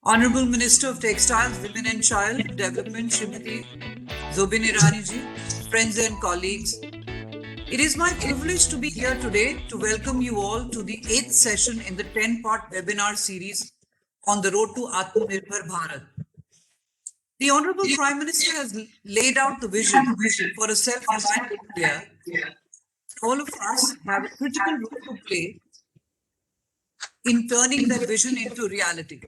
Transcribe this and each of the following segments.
Honorable Minister of Textiles, Women and Child Development, Smriti Zubin Irani ji, friends and colleagues, it is my privilege to be here today to welcome you all to the 8th session in the 10-part webinar series on the road to Atmanirbhar Bharat. The Honorable Prime Minister has laid out the vision for a self-reliant India. All of us have a critical role to play in turning that vision into reality.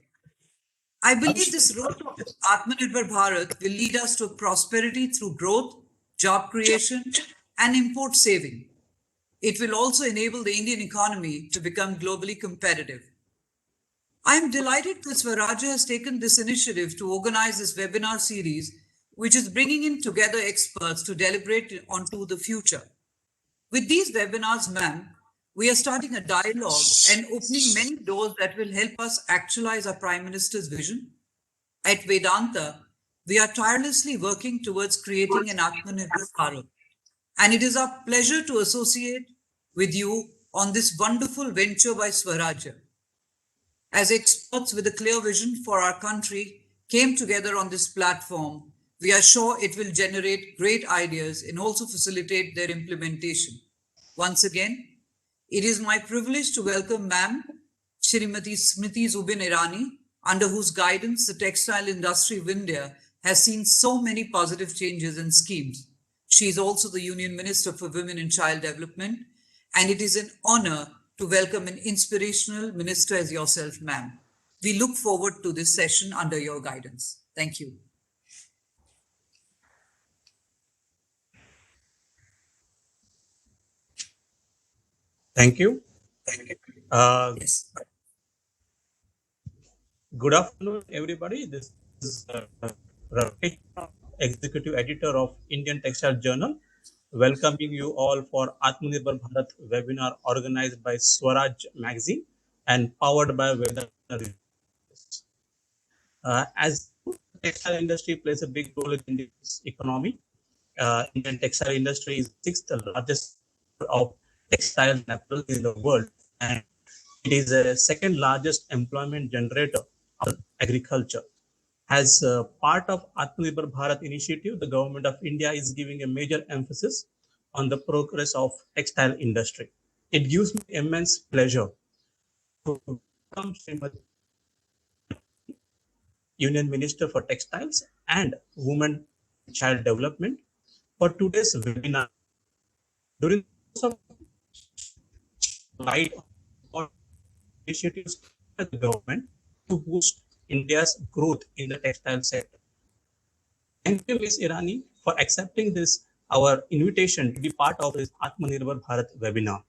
I believe this road to Atmanirbhar Bharat will lead us to prosperity through growth, job creation, and import saving. It will also enable the Indian economy to become globally competitive. I am delighted that Swarajya has taken this initiative to organize this webinar series, which is bringing in together experts to deliberate onto the future. With these webinars, ma'am, we are starting a dialogue and opening many doors that will help us actualize our Prime Minister's vision. At Vedanta, we are tirelessly working towards creating an Atmanirbhar Bharat, and it is our pleasure to associate with you on this wonderful venture by Swarajya. As experts with a clear vision for our country came together on this platform, we are sure it will generate great ideas and also facilitate their implementation. Once again, it is my privilege to welcome Ma'am Shrimati Smriti Zubin Irani, under whose guidance the textile industry of India has seen so many positive changes and schemes. She is also the Union Minister for Women and Child Development, and it is an honor to welcome an inspirational minister as yourself, ma'am. We look forward to this session under your guidance. Thank you. Thank you. Yes. Good afternoon, everybody. This is Rakesh, Executive Editor of Indian Textile Journal, welcoming you all for Atmanirbhar Bharat webinar organized by Swarajya Magazine and powered by Vedanta Resources. As the textile industry plays a big role in India's economy, Indian textile industry is the 6th largest of textile and apparel in the world, and it is the second largest employment generator of agriculture. As part of Atmanirbhar Bharat initiative, the government of India is giving a major emphasis on the progress of textile industry. It gives me immense pleasure to welcome Srimati Union Minister for Textiles and Women and Child Development for today's webinar. During the course of light on initiatives by the government to boost India's growth in the textile sector. Thank you, Ms. Irani, for accepting this, our invitation to be part of this Atmanirbhar Bharat webinar.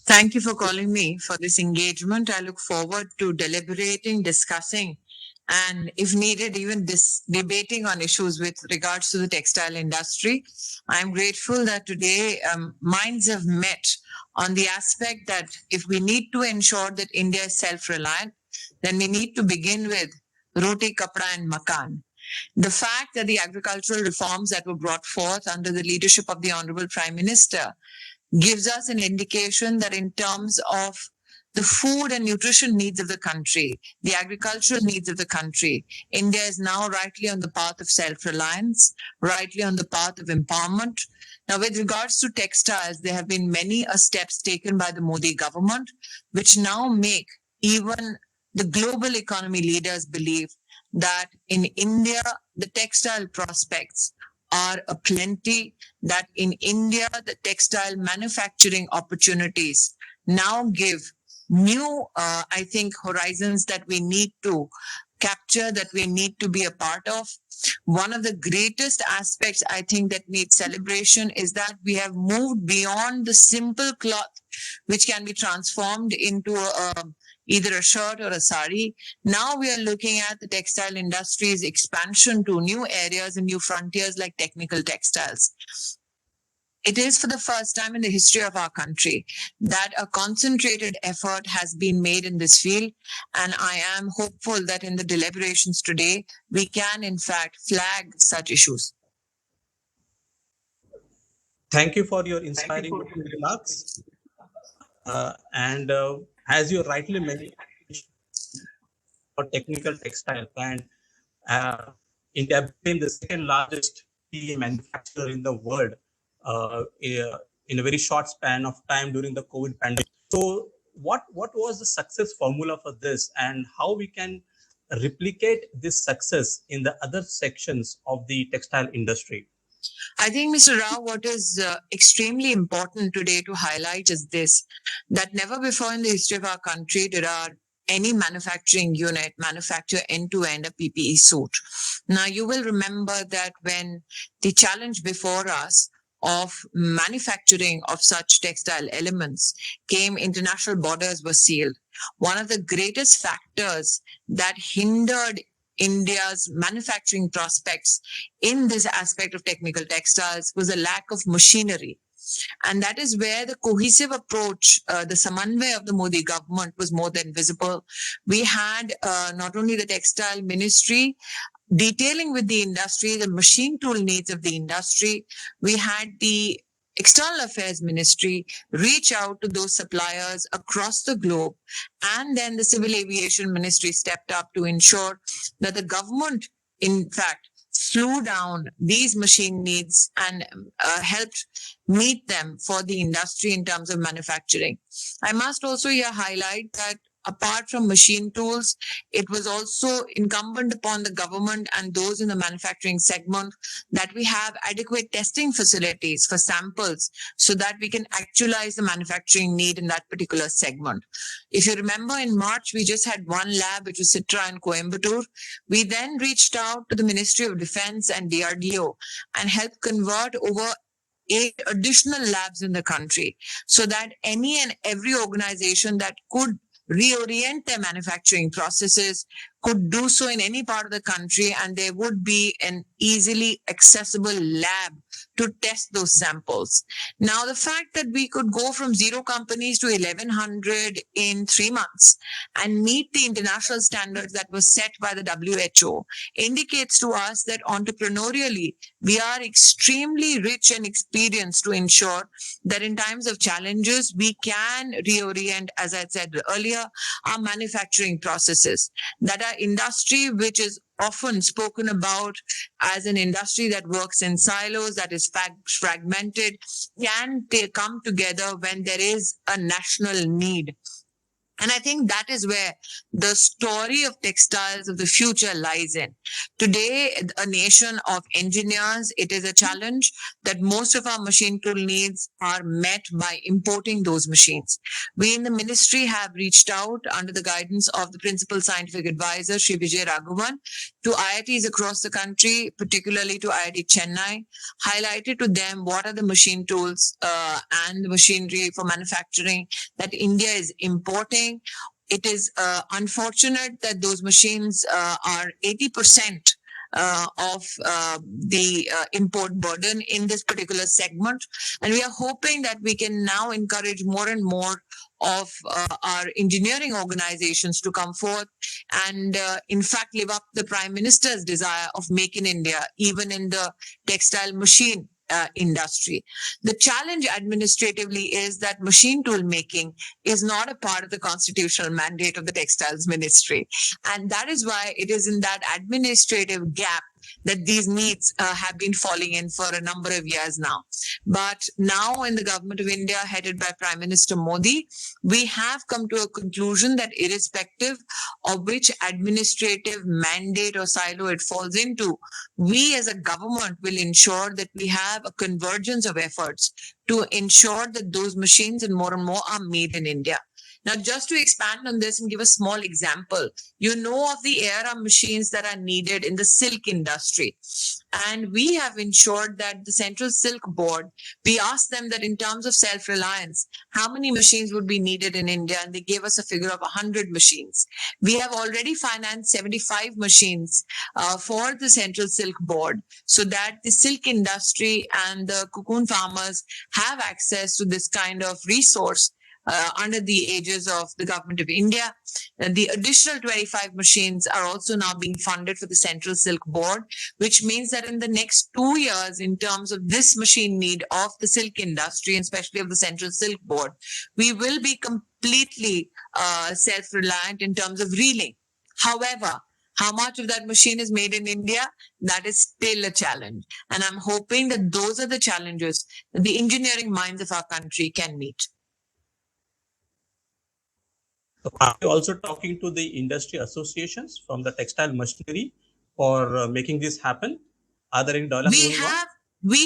Thank you for calling me for this engagement. I look forward to deliberating, discussing, and if needed, even debating on issues with regards to the textile industry. I'm grateful that today minds have met on the aspect that if we need to ensure that India is self-reliant, then we need to begin with roti, kapda, and makan. The fact that the agricultural reforms that were brought forth under the leadership of the Honorable Prime Minister gives us an indication that in terms of the food and nutrition needs of the country, the agricultural needs of the country, India is now rightly on the path of self-reliance, rightly on the path of empowerment. Now, with regards to textiles, there have been many steps taken by the Modi government, which now make even the global economy leaders believe that in India, the textile prospects are aplenty, that in India, the textile manufacturing opportunities now give new, I think, horizons that we need to capture, that we need to be a part of. One of the greatest aspects I think that needs celebration is that we have moved beyond the simple cloth, which can be transformed into either a shirt or a sari. Now we are looking at the textile industry's expansion to new areas and new frontiers like technical textiles. It is for the first time in the history of our country that a concentrated effort has been made in this field. And I am hopeful that in the deliberations today, we can in fact flag such issues. Thank you for your inspiring remarks. And as you rightly mentioned, for technical textiles, and India became the second largest tea manufacturer in the world in a very short span of time during the COVID pandemic. So, what was the success formula for this, and how we can replicate this success in the other sections of the textile industry? I think, Mr. Rao, what is extremely important today to highlight is this, that never before in the history of our country did our any manufacturing unit manufacture end to end a PPE suit. Now, you will remember that when the challenge before us of manufacturing of such textile elements came, international borders were sealed. One of the greatest factors that hindered India's manufacturing prospects in this aspect of technical textiles was a lack of machinery. And that is where the cohesive approach, the Samanvay of the Modi government was more than visible. We had not only the textile ministry detailing with the industry the machine tool needs of the industry, we had the External Affairs Ministry reach out to those suppliers across the globe, and then the Civil Aviation Ministry stepped up to ensure that the government, in fact, flew down these machine needs and helped meet them for the industry in terms of manufacturing. I must also here highlight that apart from machine tools, it was also incumbent upon the government and those in the manufacturing segment that we have adequate testing facilities for samples so that we can actualize the manufacturing need in that particular segment. If you remember, in March, we just had one lab, which was Citra in Coimbatore. We then reached out to the Ministry of Defense and DRDO and helped convert over 8 additional labs in the country so that any and every organization that could reorient their manufacturing processes could do so in any part of the country, and there would be an easily accessible lab to test those samples. Now, the fact that we could go from 0 companies to 1,100 in 3 months and meet the international standards that were set by the WHO indicates to us that entrepreneurially, we are extremely rich and experienced to ensure that in times of challenges, we can reorient, as I said earlier, our manufacturing processes. That our industry, which is often spoken about as an industry that works in silos, that is fragmented, can come together when there is a national need. And I think that is where the story of textiles of the future lies in. Today, a nation of engineers, it is a challenge that most of our machine tool needs are met by importing those machines. We in the ministry have reached out under the guidance of the principal scientific advisor, Sri Vijay Raghavan, to IITs across the country, particularly to IIT Chennai, highlighted to them what are the machine tools and the machinery for manufacturing that India is importing. It is unfortunate that those machines are 80% of the import burden in this particular segment. And we are hoping that we can now encourage more and more of our engineering organizations to come forth and, in fact, live up the Prime Minister's desire of Make in India, even in the textile machine industry. The challenge administratively is that machine tool making is not a part of the constitutional mandate of the Textiles Ministry. And that is why it is in that administrative gap that these needs have been falling in for a number of years now. But now in the government of India, headed by Prime Minister Modi, we have come to a conclusion that irrespective of which administrative mandate or silo it falls into, we as a government will ensure that we have a convergence of efforts to ensure that those machines and more are made in India. Now, just to expand on this and give a small example, you know of the ARM machines that are needed in the silk industry. And we have ensured that the Central Silk Board, we asked them that in terms of self-reliance, how many machines would be needed in India? And they gave us a figure of 100 machines. We have already financed 75 machines for the Central Silk Board so that the silk industry and the cocoon farmers have access to this kind of resource under the aegis of the government of India. The additional 25 machines are also now being funded for the Central Silk Board, which means that in the next 2 years, in terms of this machine need of the silk industry, and especially of the Central Silk Board, we will be completely self-reliant in terms of reeling. However, how much of that machine is made in India? That is still a challenge. And I'm hoping that those are the challenges that the engineering minds of our country can meet. So are you also talking to the industry associations from the textile machinery for making this happen? Are there any dialogue We going on?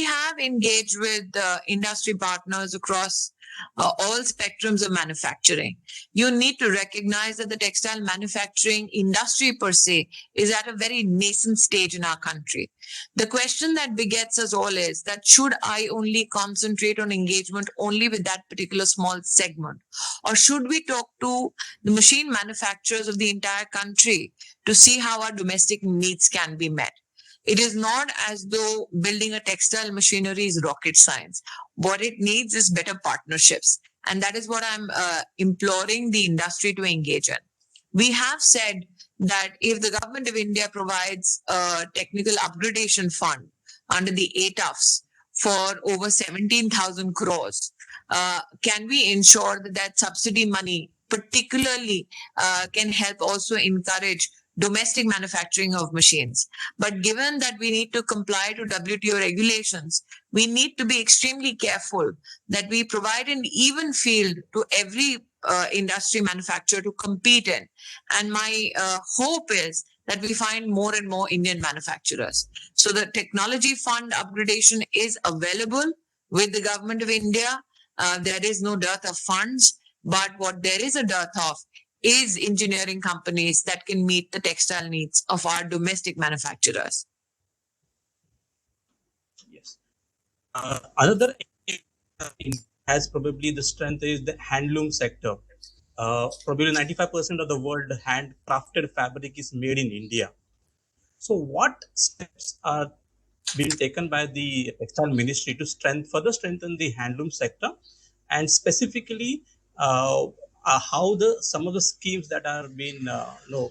have engaged with industry partners across all spectrums of manufacturing. You need to recognize that the textile manufacturing industry per se is at a very nascent stage in our country. The question that begets us all is that should I only concentrate on engagement only with that particular small segment? Or should we talk to the machine manufacturers of the entire country to see how our domestic needs can be met? It is not as though building a textile machinery is rocket science. What it needs is better partnerships. And that is what I'm imploring the industry to engage in. We have said that if the government of India provides a technical upgradation fund under the ATUFs for over 17,000 crores, can we ensure that that subsidy money particularly can help also encourage domestic manufacturing of machines? But given that we need to comply to WTO regulations, we need to be extremely careful that we provide an even field to every industry manufacturer to compete in. And my hope is that we find more and more Indian manufacturers. So the technology fund upgradation is available with the government of India. There is no dearth of funds, but what there is a dearth of is engineering companies that can meet the textile needs of our domestic manufacturers. Yes. Another has probably the strength is the handloom sector. Probably 95% of the world handcrafted fabric is made in India. So, what steps are being taken by the textile ministry to further strengthen the handloom sector, and specifically how the some of the schemes that are being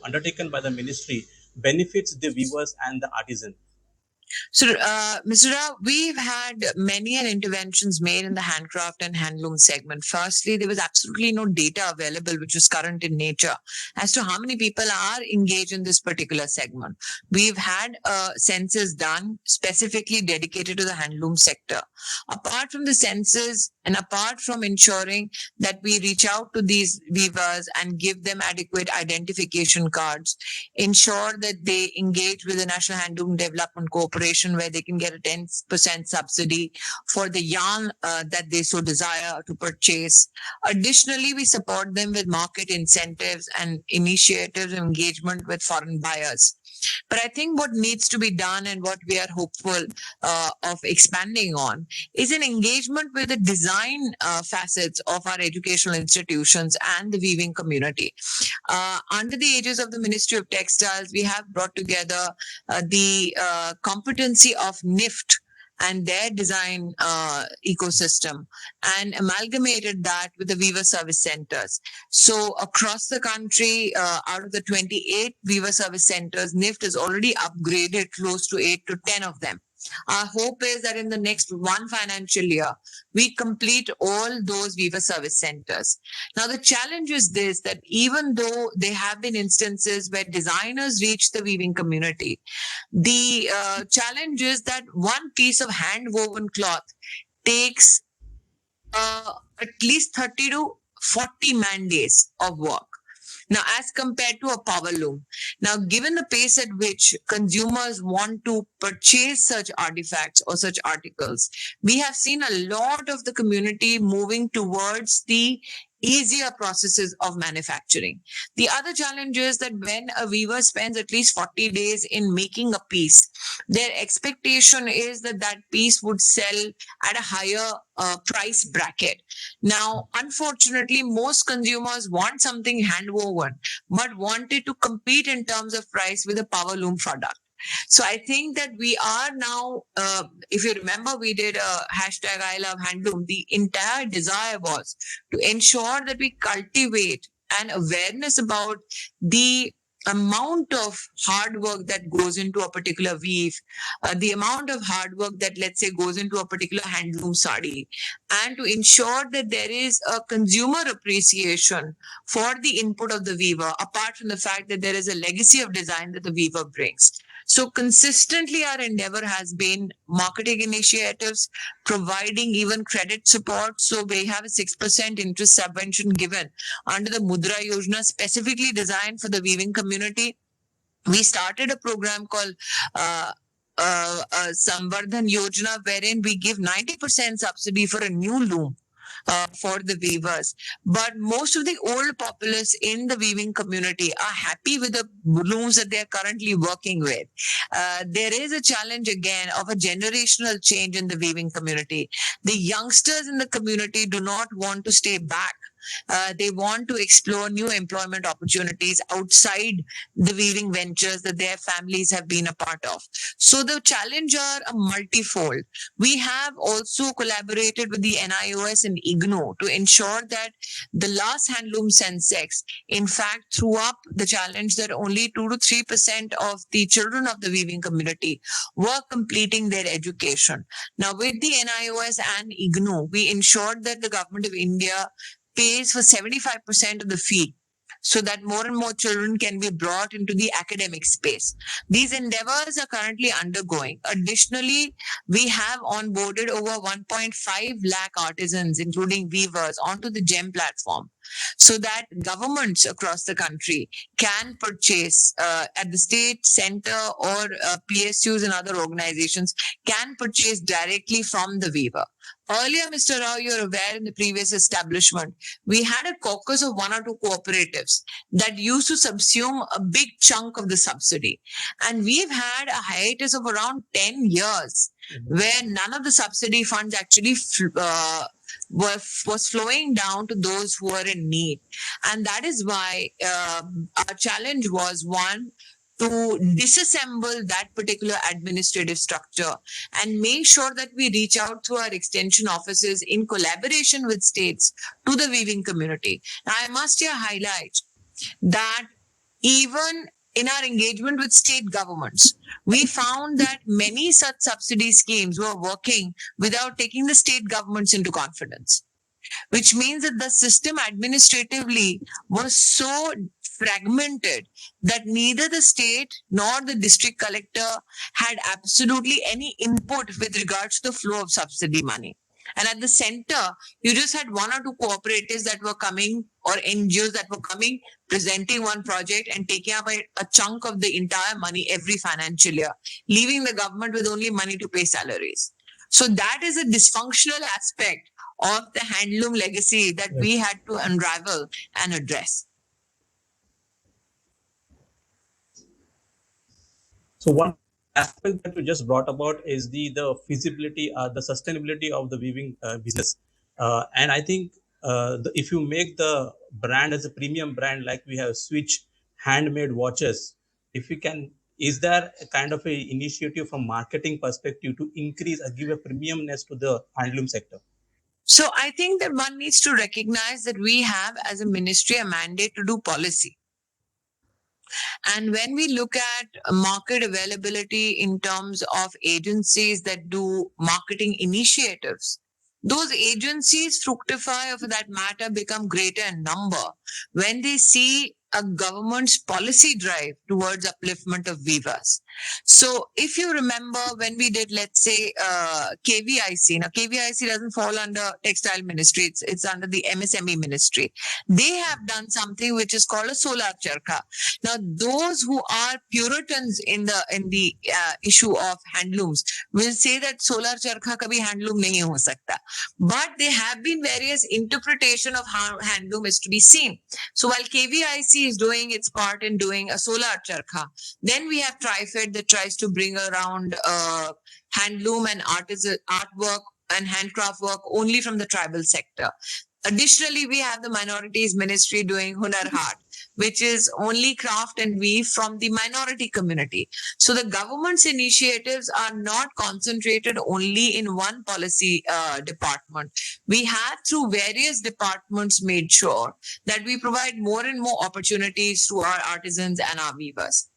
undertaken by the ministry benefits the weavers and the artisan? So, Mr. Rao, we've had many interventions made in the handcraft and handloom segment. Firstly, there was absolutely no data available, which was current in nature, as to how many people are engaged in this particular segment. We've had a census done specifically dedicated to the handloom sector. Apart from the census and apart from ensuring that we reach out to these weavers and give them adequate identification cards, ensure that they engage with the National Handloom Development Corporation, where they can get a 10% subsidy for the yarn that they so desire to purchase. Additionally, we support them with market incentives and initiatives of engagement with foreign buyers. But I think what needs to be done and what we are hopeful of expanding on is an engagement with the design facets of our educational institutions and the weaving community. Under the aegis of the Ministry of Textiles, we have brought together the competency of NIFT and their design ecosystem and amalgamated that with the weaver service centers. So across the country, out of the 28 weaver service centers, NIFT has already upgraded close to 8 to 10 of them. Our hope is that in the next one financial year, we complete all those weaver service centers. Now, the challenge is this, that even though there have been instances where designers reach the weaving community, the challenge is that one piece of hand woven cloth takes at least 30 to 40 man days of work. Now, as compared to a power loom. Now, given the pace at which consumers want to purchase such artifacts or such articles, we have seen a lot of the community moving towards the easier processes of manufacturing. The other challenge is that when a weaver spends at least 40 days in making a piece, their expectation is that that piece would sell at a higher price bracket. Now, unfortunately, most consumers want something hand woven, but wanted to compete in terms of price with a power loom product. So I think that we are now, if you remember, we did a hashtag I love handloom. The entire desire was to ensure that we cultivate an awareness about the amount of hard work that goes into a particular weave, the amount of hard work that, let's say, goes into a particular handloom sari, and to ensure that there is a consumer appreciation for the input of the weaver, apart from the fact that there is a legacy of design that the weaver brings. So consistently, our endeavor has been marketing initiatives, providing even credit support. So we have a 6% interest subvention given under the Mudra Yojana, specifically designed for the weaving community. We started a program called Samvardhan Yojana, wherein we give 90% subsidy for a new loom. For the weavers, but most of the old populace in the weaving community are happy with the looms that they are currently working with. There is a challenge again of a generational change in the weaving community. The youngsters in the community do not want to stay back. They want to explore new employment opportunities outside the weaving ventures that their families have been a part of. So the challenge are a multifold. We have also collaborated with the NIOS and IGNO to ensure that the last handloom Sensex, in fact, threw up the challenge that only 2 to 3% of the children of the weaving community were completing their education. Now, with the NIOS and IGNO, we ensured that the government of India pays for 75% of the fee so that more and more children can be brought into the academic space. These endeavors are currently undergoing. Additionally, we have onboarded over 1.5 lakh artisans, including weavers, onto the GEM platform so that governments across the country can purchase at the state, center, or PSUs and other organizations can purchase directly from the weaver. Earlier, Mr. Rao, you're aware in the previous establishment, we had a caucus of one or two cooperatives that used to subsume a big chunk of the subsidy. And we've had a hiatus of around 10 years where none of the subsidy funds actually was flowing down to those who are in need. And that is why our challenge was one, to disassemble that particular administrative structure and make sure that we reach out through our extension offices in collaboration with states to the weaving community. Now, I must here highlight that even in our engagement with state governments, we found that many such subsidy schemes were working without taking the state governments into confidence, which means that the system administratively was so fragmented that neither the state nor the district collector had absolutely any input with regards to the flow of subsidy money. And at the center, you just had one or two cooperatives that were coming, or NGOs that were coming, presenting one project and taking up a chunk of the entire money every financial year, leaving the government with only money to pay salaries. So that is a dysfunctional aspect of the handloom legacy that we had to unravel and address. So one aspect that you just brought about is the feasibility, the sustainability of the weaving business, and I think if you make the brand as a premium brand, like we have Switch handmade watches, if you can, is there a kind of a initiative from marketing perspective to increase or give a premiumness to the handloom sector? So I think that one needs to recognize that we have, as a ministry, a mandate to do policy. And when we look at market availability in terms of agencies that do marketing initiatives, those agencies fructify, or for that matter, become greater in number when they see a government's policy drive towards upliftment of weavers. So if you remember when we did, let's say, KVIC, now KVIC doesn't fall under Textile Ministry, it's under the MSME Ministry. They have done something which is called a solar charkha. Now, those who are Puritans in the issue of handlooms will say that solar charkha kabhi handloom nahi ho sakta. But there have been various interpretation of how handloom is to be seen. So while KVIC is doing its part in doing a solar charkha, then we have TriFed that tries to bring around handloom and artwork and handcraft work only from the tribal sector. Additionally, we have the Minorities Ministry doing Hunar Haat, which is only craft and weave from the minority community. So the government's initiatives are not concentrated only in one policy department. We have, through various departments, made sure that we provide more and more opportunities to our artisans and our weavers.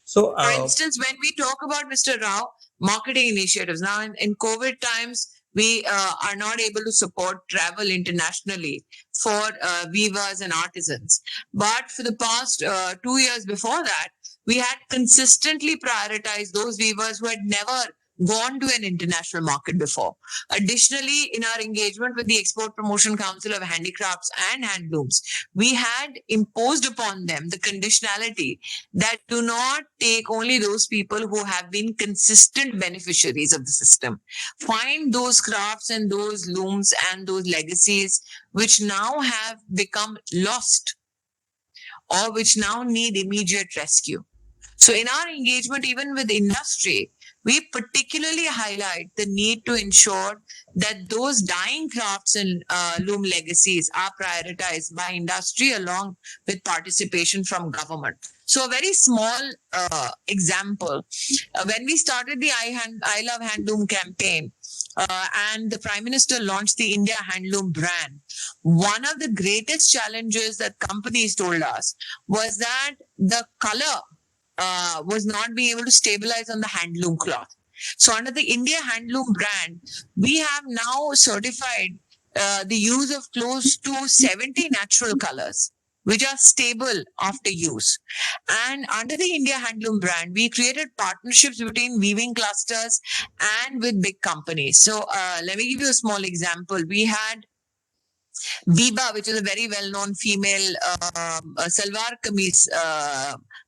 So, For instance, when we talk about Mr. Rao, marketing initiatives, now in COVID times, we are not able to support travel internationally for weavers and artisans. But for the past 2 years before that, we had consistently prioritized those weavers who had never gone to an international market before. Additionally, in our engagement with the Export Promotion Council of Handicrafts and Handlooms, we had imposed upon them the conditionality that do not take only those people who have been consistent beneficiaries of the system. Find those crafts and those looms and those legacies which now have become lost or which now need immediate rescue. So, in our engagement, even with industry, we particularly highlight the need to ensure that those dying crafts and loom legacies are prioritized by industry along with participation from government. So, a very small example when we started the I Love Handloom campaign, and the Prime Minister launched the India Handloom brand, one of the greatest challenges that companies told us was that the color was not being able to stabilize on the handloom cloth. So, under the India Handloom brand, we have now certified the use of close to 70 natural colors, which are stable after use. And under the India Handloom brand, we created partnerships between weaving clusters and with big companies. So, let me give you a small example. We had Biba, which is a very well-known female salwar kameez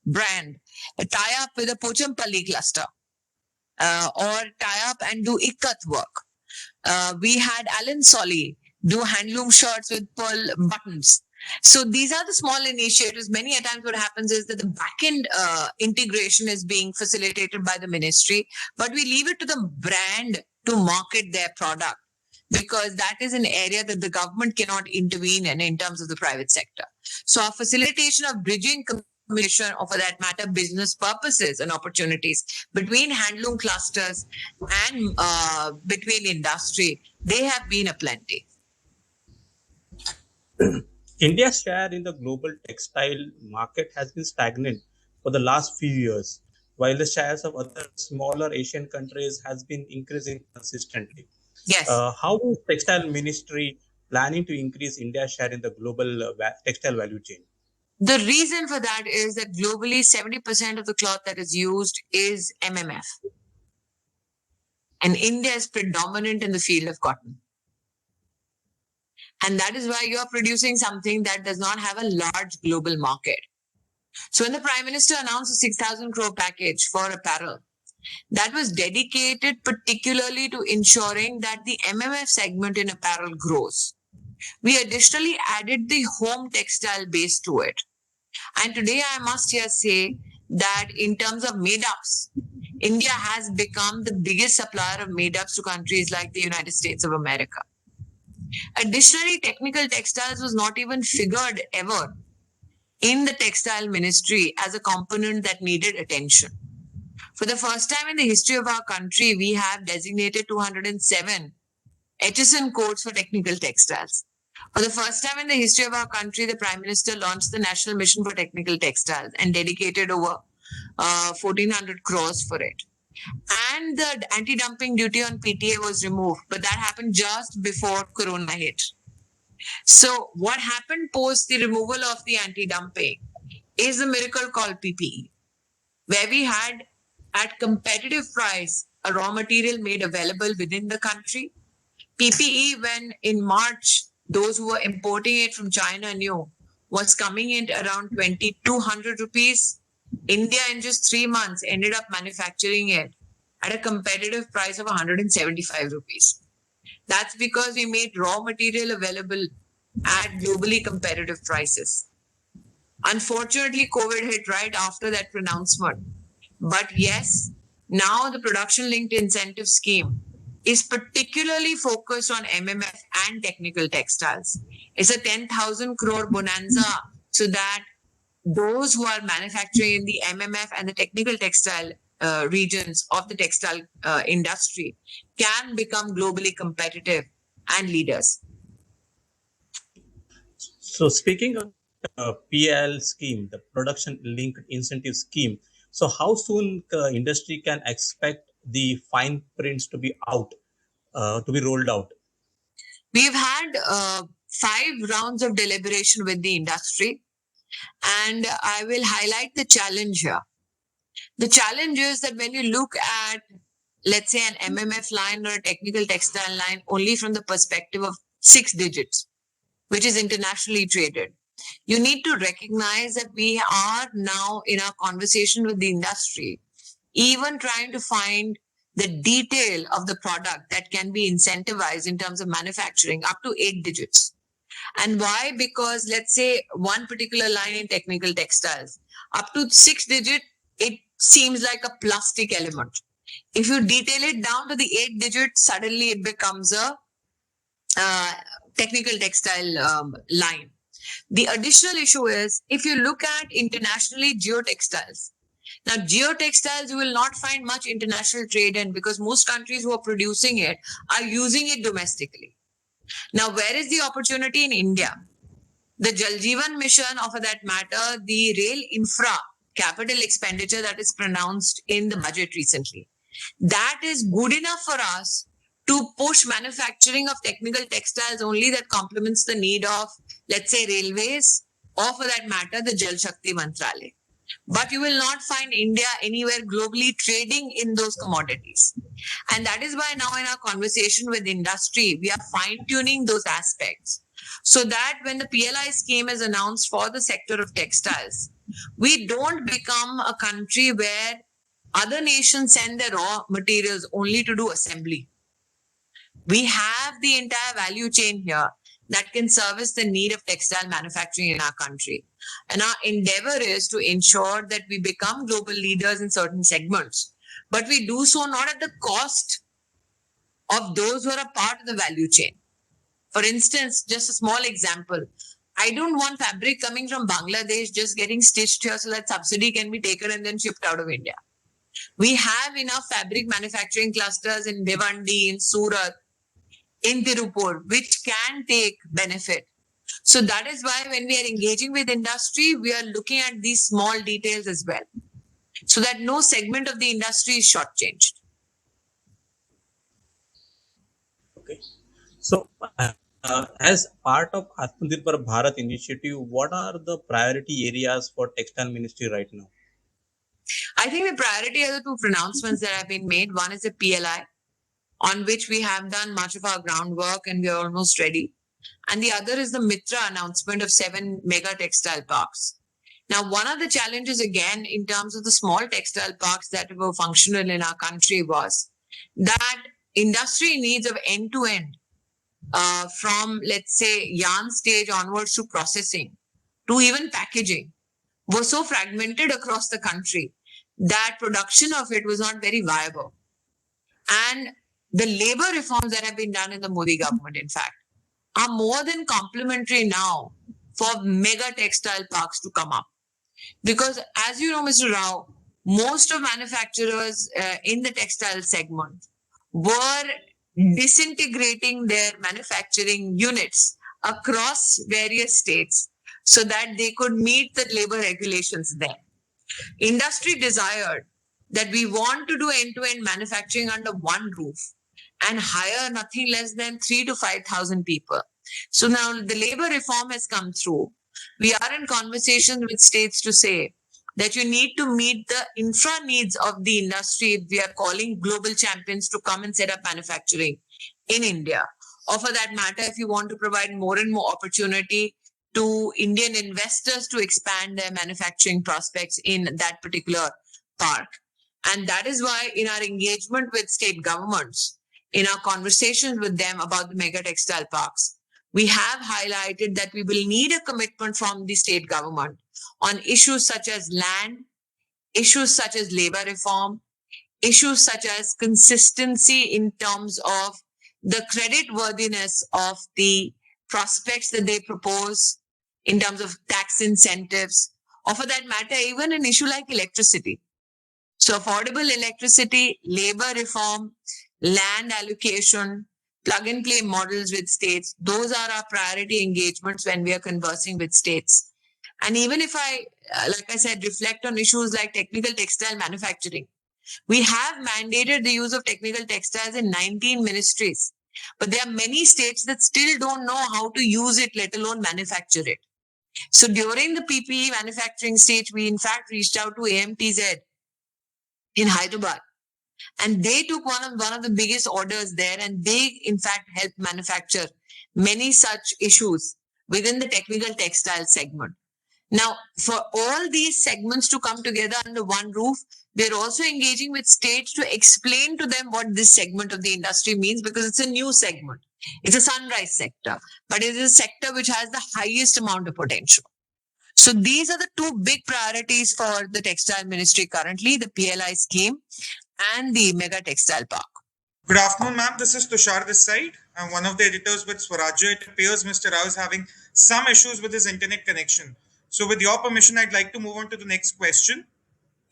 brand, tie up with a Pochampalli cluster or tie up and do ikat work. We had Alan Solly do handloom shirts with pearl buttons. So these are the small initiatives. Many a times what happens is that the back-end integration is being facilitated by the ministry, but we leave it to the brand to market their product because that is an area that the government cannot intervene in terms of the private sector. So our facilitation of bridging communication, or for that matter, business purposes and opportunities between handloom clusters and between industry, they have been aplenty. India's share in the global textile market has been stagnant for the last few years, while the shares of other smaller Asian countries has been increasing consistently. Yes. How is Textile Ministry planning to increase India's share in the global textile value chain? The reason for that is that globally, 70% of the cloth that is used is MMF. And India is predominant in the field of cotton. And that is why you are producing something that does not have a large global market. So when the Prime Minister announced a 6,000 crore package for apparel, that was dedicated particularly to ensuring that the MMF segment in apparel grows. We additionally added the home textile base to it. And today I must here say that in terms of made-ups, India has become the biggest supplier of made-ups to countries like the United States of America. Additionally, technical textiles was not even figured ever in the textile ministry as a component that needed attention. For the first time in the history of our country, we have designated 207 HSN codes for technical textiles. For the first time in the history of our country, the Prime Minister launched the National Mission for Technical Textiles and dedicated over 1,400 crores for it. And the anti-dumping duty on PTA was removed, but that happened just before Corona hit. So what happened post the removal of the anti-dumping is a miracle called PPE, where we had at competitive price a raw material made available within the country. PPE, when in March, those who were importing it from China knew was coming in around 2,200 rupees. India in just 3 months ended up manufacturing it at a competitive price of 175 rupees. That's because we made raw material available at globally competitive prices. Unfortunately, COVID hit right after that pronouncement. But yes, now the production linked incentive scheme is particularly focused on MMF and technical textiles. It's a 10,000 crore bonanza so that those who are manufacturing in the MMF and the technical textile regions of the textile industry can become globally competitive and leaders. So speaking of PL scheme, the production linked incentive scheme. So how soon industry can expect the fine prints to be out, to be rolled out? We've had 5 rounds of deliberation with the industry, and I will highlight the challenge here. The challenge is that when you look at, let's say, an MMF line or a technical textile line only from the perspective of 6 digits, which is internationally traded, you need to recognize that we are now in our conversation with the industry, even trying to find the detail of the product that can be incentivized in terms of manufacturing up to 8 digits. And why? Because let's say one particular line in technical textiles, up to 6 digit, it seems like a plastic element. If you detail it down to the 8 digits, suddenly it becomes a technical textile line. The additional issue is if you look at internationally geotextiles. Now, geotextiles, you will not find much international trade in because most countries who are producing it are using it domestically. Now, where is the opportunity in India? The Jal Jeevan mission, or for that matter, the rail infra capital expenditure that is pronounced in the budget recently, that is good enough for us to push manufacturing of technical textiles only that complements the need of, let's say, railways, or for that matter, the Jal Shakti Mantralaya. But you will not find India anywhere globally trading in those commodities. And that is why now in our conversation with industry, we are fine-tuning those aspects so that when the PLI scheme is announced for the sector of textiles, we don't become a country where other nations send their raw materials only to do assembly. We have the entire value chain here that can service the need of textile manufacturing in our country. And our endeavor is to ensure that we become global leaders in certain segments, but we do so not at the cost of those who are a part of the value chain. For instance, just a small example, I don't want fabric coming from Bangladesh just getting stitched here so that subsidy can be taken and then shipped out of India. We have enough fabric manufacturing clusters in Bhiwandi, in Surat, in Tirupur, which can take benefit. So that is why when we are engaging with industry, we are looking at these small details as well, so that no segment of the industry is shortchanged. Okay. So as part of Atmanirbhar Bharat initiative, what are the priority areas for textile ministry right now? I think the priority are the 2 pronouncements that have been made. One is the PLI, on which we have done much of our groundwork and we are almost ready. And the other is the Mitra announcement of 7 mega textile parks. Now, one of the challenges, again, in terms of the small textile parks that were functional in our country was that industry needs of end-to-end, from, let's say, yarn stage onwards to processing, to even packaging, was so fragmented across the country that production of it was not very viable. And the labor reforms that have been done in the Modi government, in fact, are more than complementary now for mega textile parks to come up. Because as you know, Mr. Rao, most of manufacturers in the textile segment were disintegrating their manufacturing units across various states so that they could meet the labor regulations there. Industry desired that we want to do end-to-end manufacturing under one roof and hire nothing less than 3 to 5,000 people. So now the labor reform has come through. We are in conversations with states to say that you need to meet the infra needs of the industry. We are calling global champions to come and set up manufacturing in India. Or for that matter, if you want to provide more and more opportunity to Indian investors to expand their manufacturing prospects in that particular park. And that is why in our engagement with state governments, in our conversations with them about the mega textile parks, we have highlighted that we will need a commitment from the state government on issues such as land, issues such as labor reform, issues such as consistency in terms of the credit worthiness of the prospects that they propose in terms of tax incentives, or for that matter, even an issue like electricity. So affordable electricity, labor reform, land allocation, plug and play models with states, those are our priority engagements when we are conversing with states. And even if I, like I said, reflect on issues like technical textile manufacturing, we have mandated the use of technical textiles in 19 ministries, but there are many states that still don't know how to use it, let alone manufacture it. So during the PPE manufacturing stage, we in fact reached out to AMTZ in Hyderabad, and they took one of the biggest orders there, and they in fact helped manufacture many such issues within the technical textile segment. Now, for all these segments to come together under one roof, we're also engaging with states to explain to them what this segment of the industry means, because it's a new segment. It's a sunrise sector, but it is a sector which has the highest amount of potential. So these are the two big priorities for the textile ministry currently, the PLI scheme and the mega textile park. Good afternoon, ma'am. This is Tushar this side. I'm one of the editors with Swarajya. It appears Mr. Rao is having some issues with his internet connection. So, with your permission, I'd like to move on to the next question.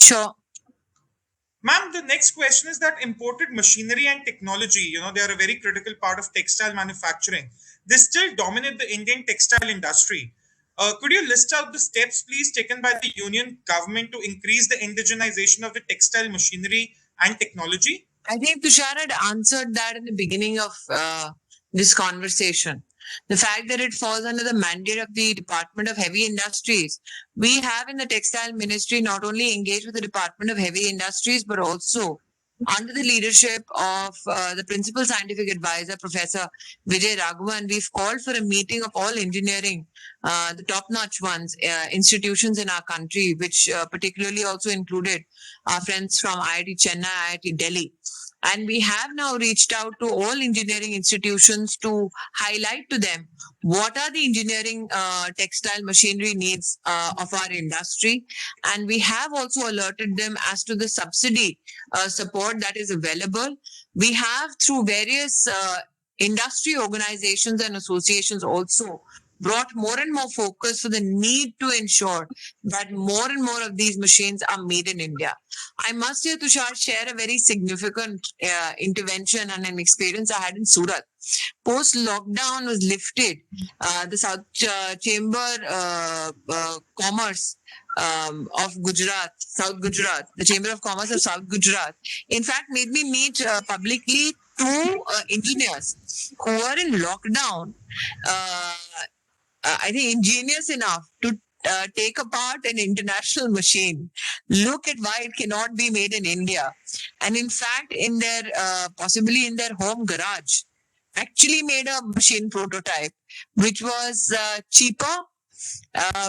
Sure. Ma'am, the next question is that imported machinery and technology, they are a very critical part of textile manufacturing. They still dominate the Indian textile industry. Could you list out the steps, please, taken by the union government to increase the indigenization of the textile machinery and technology? I think Tushar had answered that in the beginning of this conversation. The fact that it falls under the mandate of the Department of Heavy Industries. We have in the Textile Ministry not only engaged with the Department of Heavy Industries, but also under the leadership of the Principal Scientific Advisor, Professor Vijay Raghavan, we've called for a meeting of all engineering, the top-notch ones, institutions in our country, which particularly also included our friends from IIT Chennai, IIT Delhi. And we have now reached out to all engineering institutions to highlight to them what are the engineering textile machinery needs of our industry. And we have also alerted them as to the subsidy support that is available. We have, through various industry organizations and associations, also brought more and more focus for the need to ensure that more and more of these machines are made in India. I must here, Tushar, share a very significant intervention and an experience I had in Surat. Post lockdown was lifted. The South Chamber Commerce of Gujarat, South Gujarat, the Chamber of Commerce of South Gujarat, in fact, made me meet publicly two engineers who were in lockdown. I think ingenious enough to take apart an international machine, look at why it cannot be made in India, and in fact, in their possibly in their home garage, actually made a machine prototype which was cheaper,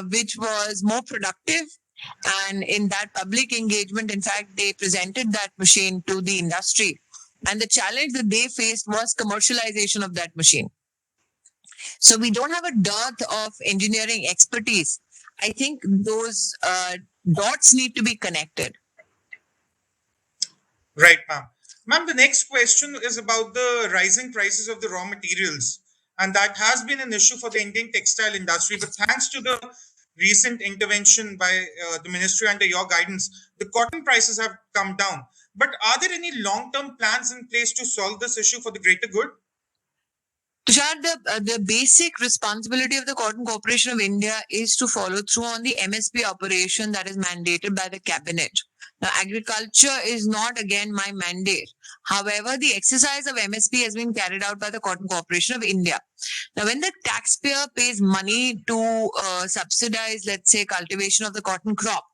which was more productive. And in that public engagement, in fact, they presented that machine to the industry. And the challenge that they faced was commercialization of that machine. So we don't have a dearth of engineering expertise. I think those dots need to be connected. Right, ma'am. Ma'am, the next question is about the rising prices of the raw materials. And that has been an issue for the Indian textile industry. But thanks to the recent intervention by the ministry under your guidance, the cotton prices have come down. But are there any long term plans in place to solve this issue for the greater good? Tushar, the basic responsibility of the Cotton Corporation of India is to follow through on the MSP operation that is mandated by the cabinet. Now, agriculture is not again my mandate. However, the exercise of MSP has been carried out by the Cotton Corporation of India. Now, when the taxpayer pays money to subsidize, let's say, cultivation of the cotton crop,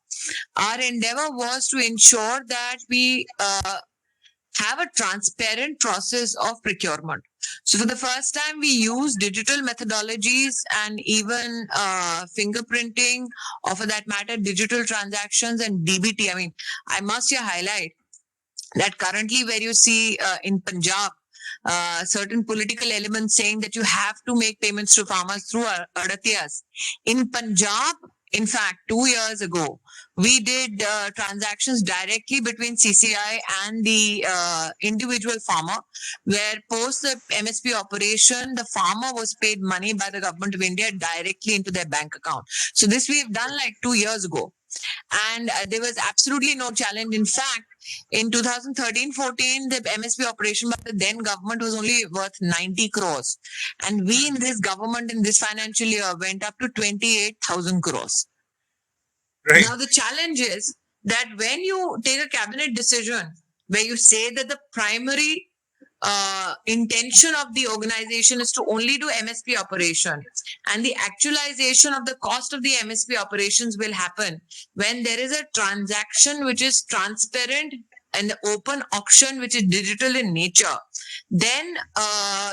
our endeavor was to ensure that we have a transparent process of procurement. So for the first time, we use digital methodologies and even fingerprinting, or for that matter, digital transactions and DBT. I mean, I must here highlight that currently where you see in Punjab, certain political elements saying that you have to make payments to farmers through adatiyas. In Punjab, in fact, 2 years ago, we did transactions directly between CCI and the individual farmer, where post the MSP operation, the farmer was paid money by the government of India directly into their bank account. So this we've done like 2 years ago. And there was absolutely no challenge. In fact, in 2013-14, the MSP operation by the then government was only worth 90 crores. And we in this government in this financial year went up to 28,000 crores. Right. Now, the challenge is that when you take a cabinet decision where you say that the primary intention of the organization is to only do MSP operation, and the actualization of the cost of the MSP operations will happen when there is a transaction which is transparent and the open auction which is digital in nature, then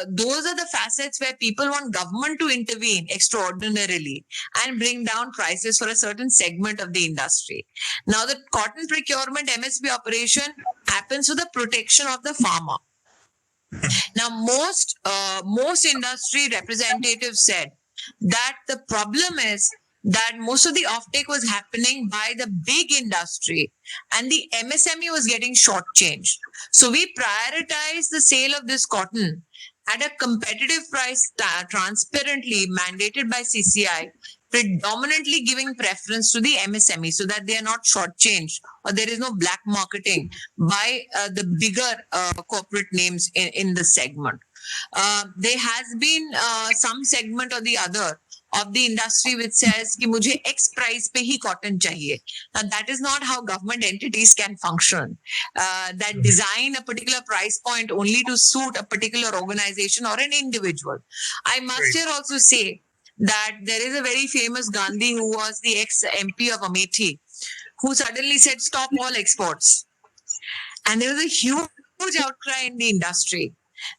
those are the facets where people want government to intervene extraordinarily and bring down prices for a certain segment of the industry. Now, the cotton procurement MSP operation happens for the protection of the farmer. Now, most industry representatives said that the problem is that most of the offtake was happening by the big industry and the MSME was getting shortchanged. So we prioritized the sale of this cotton at a competitive price transparently mandated by CCI, predominantly giving preference to the MSME so that they are not shortchanged or there is no black marketing by the bigger corporate names in the segment. There has been some segment or the other of the industry which says कि मुझे X price पे ही cotton चाहिए. Now that is not how government entities can function. That design a particular price point only to suit a particular organization or an individual. I must here also say that there is a very famous Gandhi who was the ex-MP of Amethi who suddenly said stop all exports. And there was a huge outcry in the industry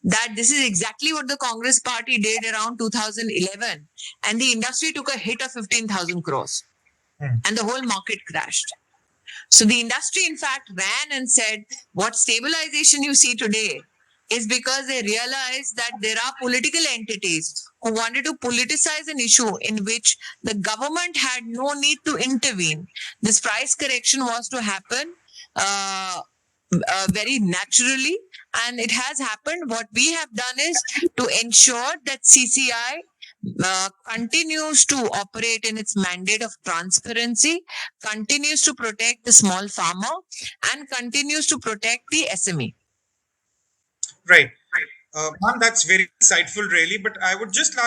that this is exactly what the Congress party did around 2011. And the industry took a hit of 15,000 crores and the whole market crashed. So the industry, in fact, ran and said, what stabilization you see today is because they realized that there are political entities who wanted to politicize an issue in which the government had no need to intervene. This price correction was to happen very naturally, and it has happened. What we have done is to ensure that CCI continues to operate in its mandate of transparency, continues to protect the small farmer, and continues to protect the SME. Right. Ma'am, that's very insightful, really. But I would just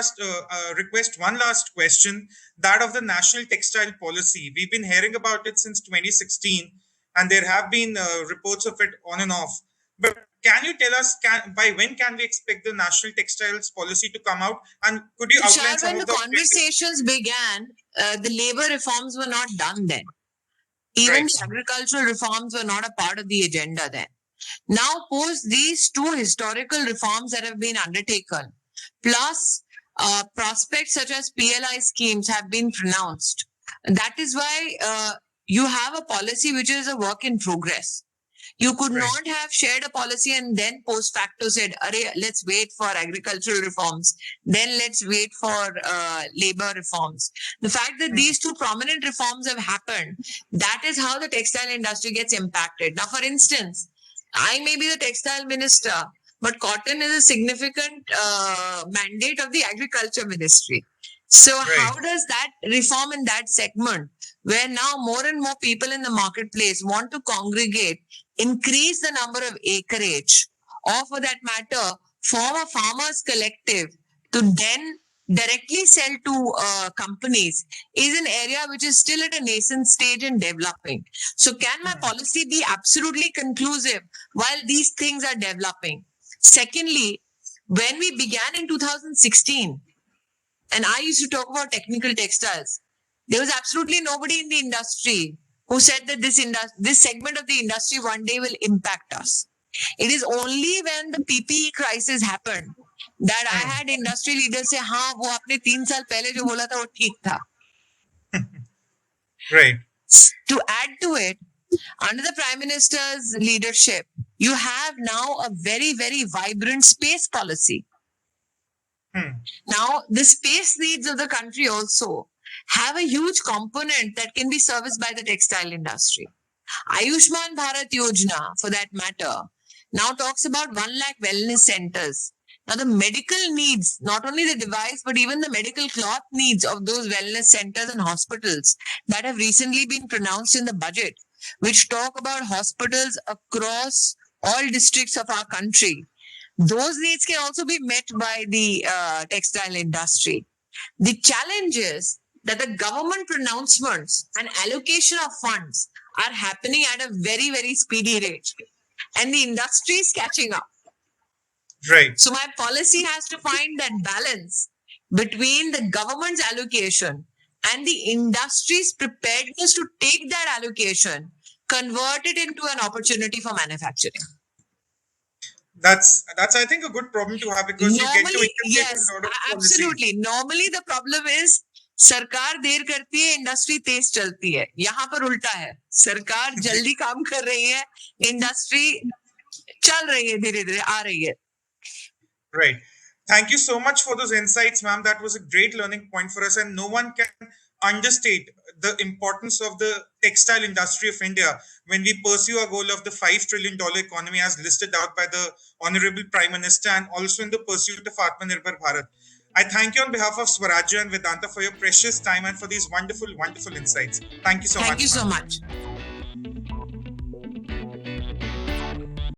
request one last question, that of the national textile policy. We've been hearing about it since 2016, and there have been reports of it on and off. But can you tell us by when can we expect the national textiles policy to come out? And could you outline some when of the conversations began, the labor reforms were not done then. Even Right. the agricultural reforms were not a part of the agenda then. Now, post these two historical reforms that have been undertaken, plus prospects such as PLI schemes have been pronounced. That is why you have a policy which is a work in progress. You could not have shared a policy and then post facto said, let's wait for agricultural reforms. Then let's wait for labor reforms. The fact that these two prominent reforms have happened, that is how the textile industry gets impacted. Now, for instance, I may be the textile minister, but cotton is a significant mandate of the agriculture ministry. So how does that reform in that segment, where now more and more people in the marketplace want to congregate, increase the number of acreage, or for that matter, form a farmers collective to then directly sell to companies, is an area which is still at a nascent stage and developing. So can my policy be absolutely conclusive while these things are developing? Secondly, when we began in 2016, and I used to talk about technical textiles, there was absolutely nobody in the industry who said that this segment of the industry one day will impact us. It is only when the PPE crisis happened that I had industry leaders say, हाँ वो आपने 3 साल पहले जो बोला था वो ठीक था. Right. To add to it, under the Prime Minister's leadership, you have now a very, very vibrant space policy. Now, the space needs of the country also have a huge component that can be serviced by the textile industry. Ayushman Bharat Yojana, for that matter, now talks about 1 lakh wellness centers. Now, the medical needs, not only the device, but even the medical cloth needs of those wellness centers and hospitals that have recently been pronounced in the budget, which talk about hospitals across all districts of our country. Those needs can also be met by the textile industry. The challenge is that the government pronouncements and allocation of funds are happening at a very, very speedy rate. And the industry is catching up. Right. So my policy has to find that balance between the government's allocation and the industry's preparedness to take that allocation, convert it into an opportunity for manufacturing. That's I think a good problem to have, because you get to Normally, interface yes, with a lot of policies. absolutely. Normally the problem is सरकार देर करती है, industry तेज चलती है. यहाँ पर उल्टा है, सरकार जल्दी काम कर रही है, इंडस्ट्री चल रही है, धीरे धीरे आ रही है. Right. Thank you so much for those insights, ma'am. That was a great learning point for us, and no one can understate the importance of the textile industry of India when we pursue our goal of the $5 trillion economy as listed out by the Honorable Prime Minister, and also in the pursuit of Atmanirbhar Bharat. I thank you on behalf of Swarajya and Vedanta for your precious time and for these wonderful, wonderful insights. Thank you so much. Thank you so ma'am. much.